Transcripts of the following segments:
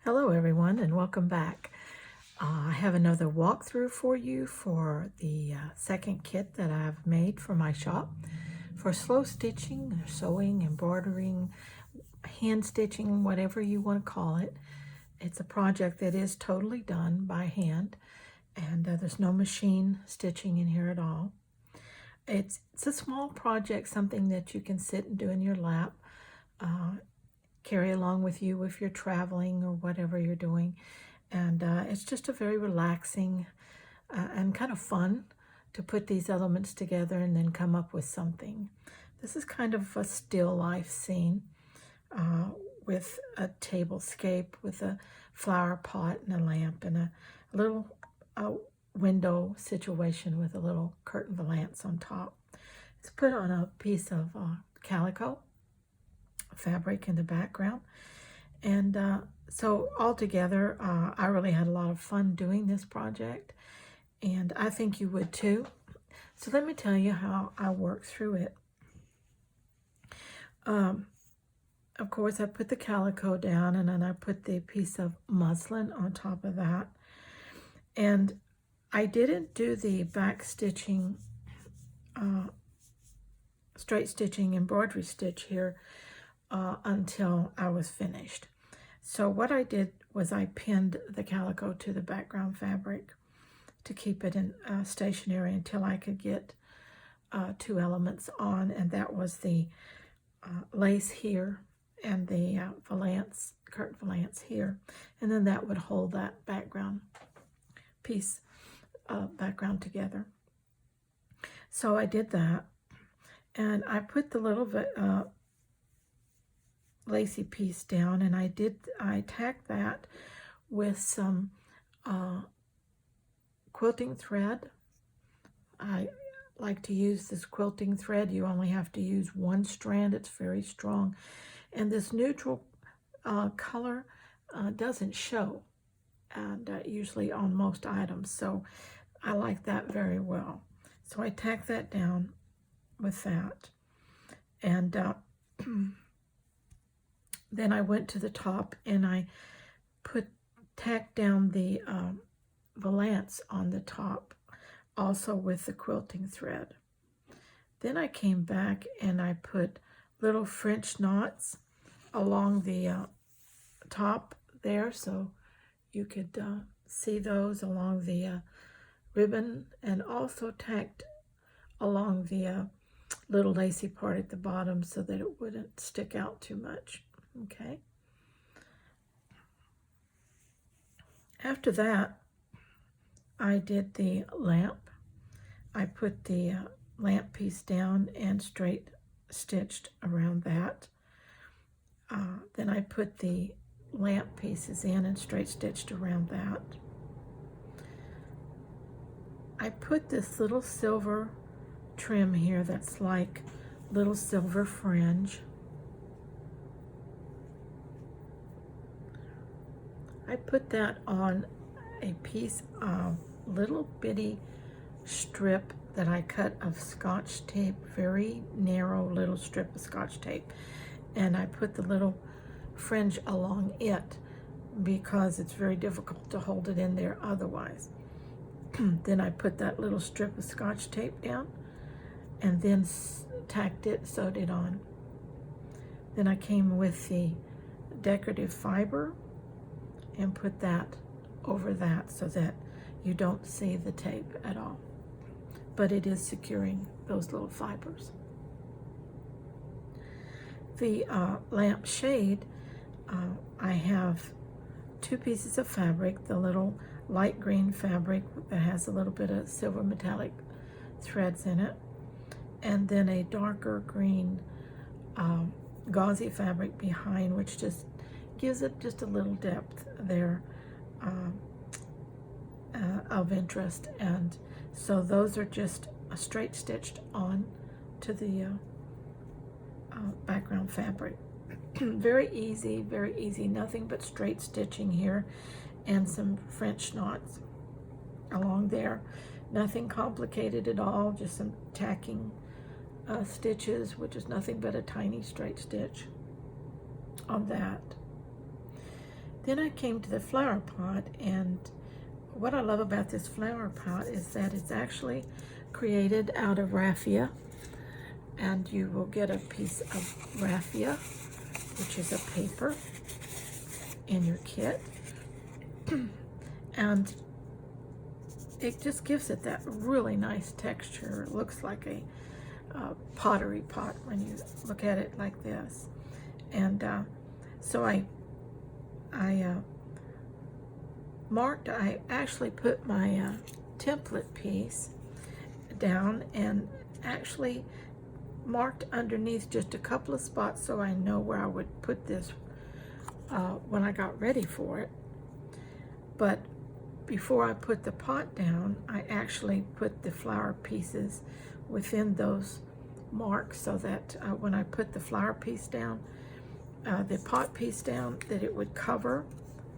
Hello everyone and welcome back. I have another walkthrough for you for the second kit that I've made for my shop for slow stitching, sewing, embroidering, hand stitching, whatever you want to call it. It's a project that is totally done by hand, and there's no machine stitching in here at all. It's a small project, something that you can sit and do in your lap, carry along with you if you're traveling or whatever you're doing. And it's just a very relaxing and kind of fun to put these elements together and then come up with something. This is kind of a still life scene with a tablescape with a flower pot and a lamp and a little window situation with a little curtain valance on top. It's put on a piece of calico fabric in the background. And so altogether, I really had a lot of fun doing this project, and I think you would too. So let me tell you how I work through it. Of course, I put the calico down, and then I put the piece of muslin on top of that. And I didn't do the back stitching, straight stitching, embroidery stitch here until I was finished. So what I did was I pinned the calico to the background fabric to keep it in stationary until I could get two elements on, and that was the lace here and the valance, curtain valance here, and then that would hold that background piece, background together. So I did that, and I put the little lacy piece down, and I tacked that with some quilting thread. I like to use this quilting thread. You only have to use one strand. It's very strong, and this neutral color doesn't show, and usually on most items, so I like that very well. So I tacked that down with that, and then I went to the top and I tacked down the valance on the top, also with the quilting thread. Then I came back and I put little French knots along the top there, so you could see those along the ribbon, and also tacked along the little lacy part at the bottom so that it wouldn't stick out too much. Okay. After that, I did the lamp. I put the lamp piece down and straight stitched around that. Then I put the lamp pieces in and straight stitched around that. I put this little silver trim here that's like little silver fringe. I put that on a piece of little bitty strip that I cut of Scotch tape, very narrow little strip of Scotch tape, and I put the little fringe along it because it's very difficult to hold it in there otherwise. Then I put that little strip of Scotch tape down and then tacked it, sewed it on. Then I came with the decorative fiber and put that over that so that you don't see the tape at all, but it is securing those little fibers. The lamp shade, I have two pieces of fabric, the little light green fabric that has a little bit of silver metallic threads in it, and then a darker green gauzy fabric behind, which just gives it just a little depth there of interest. And so those are just straight stitched on to the background fabric. Very easy, nothing but straight stitching here and some French knots along there. Nothing complicated at all, just some tacking stitches, which is nothing but a tiny straight stitch on that. Then I came to the flower pot, and what I love about this flower pot is that it's actually created out of raffia, and you will get a piece of raffia, which is a paper, in your kit, and it just gives it that really nice texture. It looks like a pottery pot when you look at it like this. And so I actually put my template piece down and actually marked underneath just a couple of spots so I know where I would put this when I got ready for it. But before I put the pot down, I actually put the flower pieces within those marks so that when I put the flower piece down, the pot piece down, that it would cover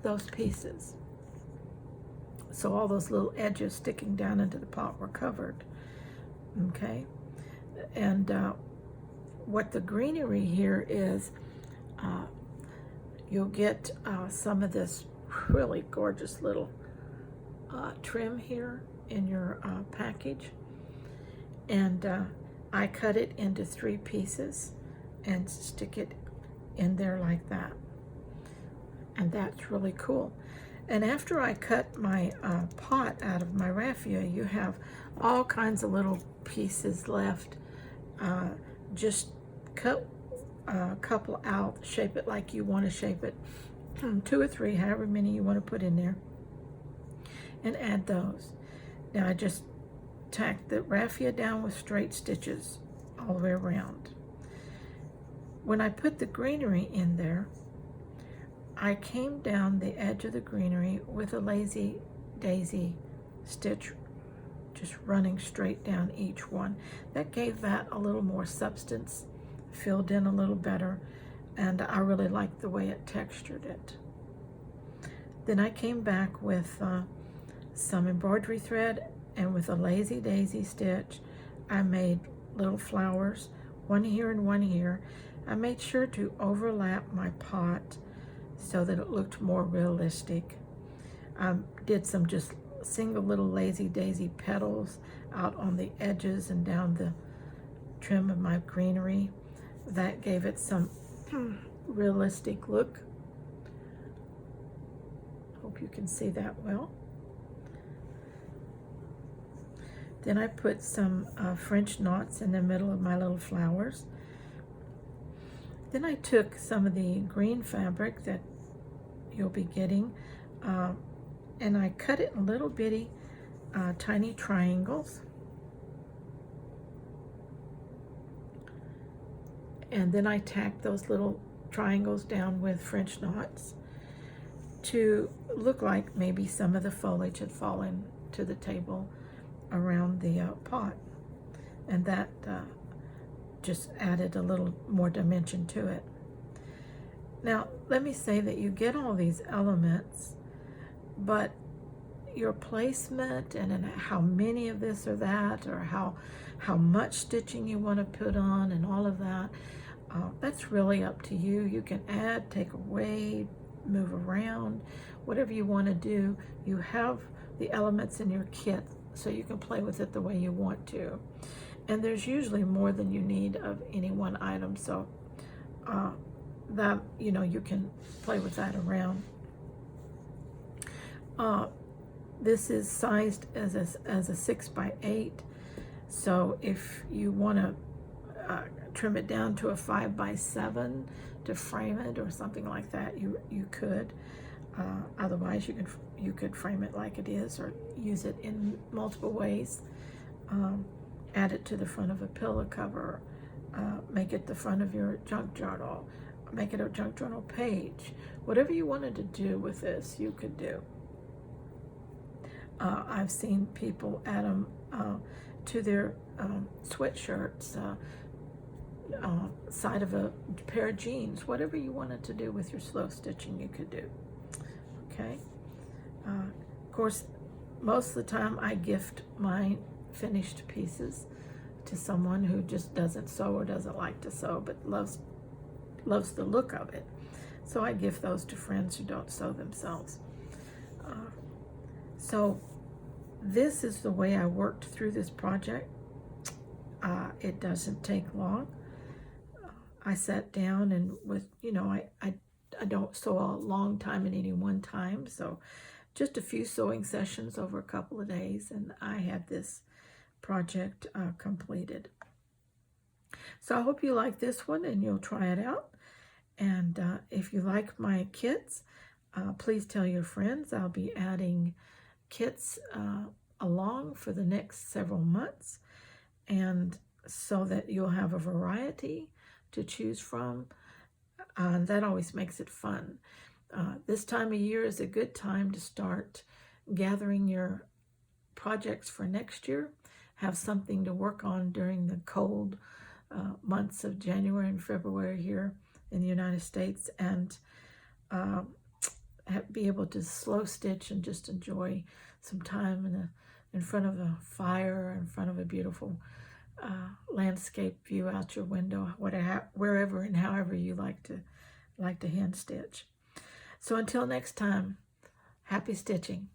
those pieces. So all those little edges sticking down into the pot were covered. Okay, and what the greenery here is, you'll get some of this really gorgeous little trim here in your package, and I cut it into 3 pieces and stick it in there like that, and that's really cool. And after I cut my pot out of my raffia, you have all kinds of little pieces left. Just cut a couple out, shape it like you want to shape it, 2 or 3, however many you want to put in there, and add those. Now I just tacked the raffia down with straight stitches all the way around. When I put the greenery in there, I came down the edge of the greenery with a lazy daisy stitch, just running straight down each one. That gave that a little more substance, filled in a little better, and I really liked the way it textured it. Then I came back with some embroidery thread, and with a lazy daisy stitch, I made little flowers, one here and one here. I made sure to overlap my pot so that it looked more realistic. Did some just single little lazy daisy petals out on the edges and down the trim of my greenery. That gave it some realistic look. Hope you can see that well. Then I put some French knots in the middle of my little flowers. Then I took some of the green fabric that you'll be getting, and I cut it in little bitty tiny triangles, and then I tacked those little triangles down with French knots to look like maybe some of the foliage had fallen to the table around the pot, and that just added a little more dimension to it. Now, let me say that you get all these elements, but your placement and how many of this or that, or how much stitching you want to put on and all of that, that's really up to you. You can add, take away, move around, whatever you want to do. You have the elements in your kit, so you can play with it the way you want to. And there's usually more than you need of any one item, so that, you know, you can play with that around. This is sized as a 6 by 8, so if you want to trim it down to a 5 by 7 to frame it or something like that, you could. Otherwise, you could frame it like it is, or use it in multiple ways. Add it to the front of a pillow cover, make it the front of your junk journal, make it a junk journal page. Whatever you wanted to do with this, you could do. I've seen people add them to their sweatshirts, side of a pair of jeans. Whatever you wanted to do with your slow stitching, you could do. Okay. Of course, most of the time I gift my finished pieces to someone who just doesn't sew or doesn't like to sew, but loves the look of it. So I gift those to friends who don't sew themselves. So this is the way I worked through this project. It doesn't take long. I sat down and I don't sew a long time in any one time, so just a few sewing sessions over a couple of days, and I had this project completed. So I hope you like this one and you'll try it out. And if you like my kits, please tell your friends. I'll be adding kits along for the next several months, and so that you'll have a variety to choose from. That always makes it fun. This time of year is a good time to start gathering your projects for next year. Have something to work on during the cold months of January and February here in the United States, and be able to slow stitch and just enjoy some time in front of a fire, in front of a beautiful landscape view out your window, wherever and however you like to hand stitch. So until next time, happy stitching.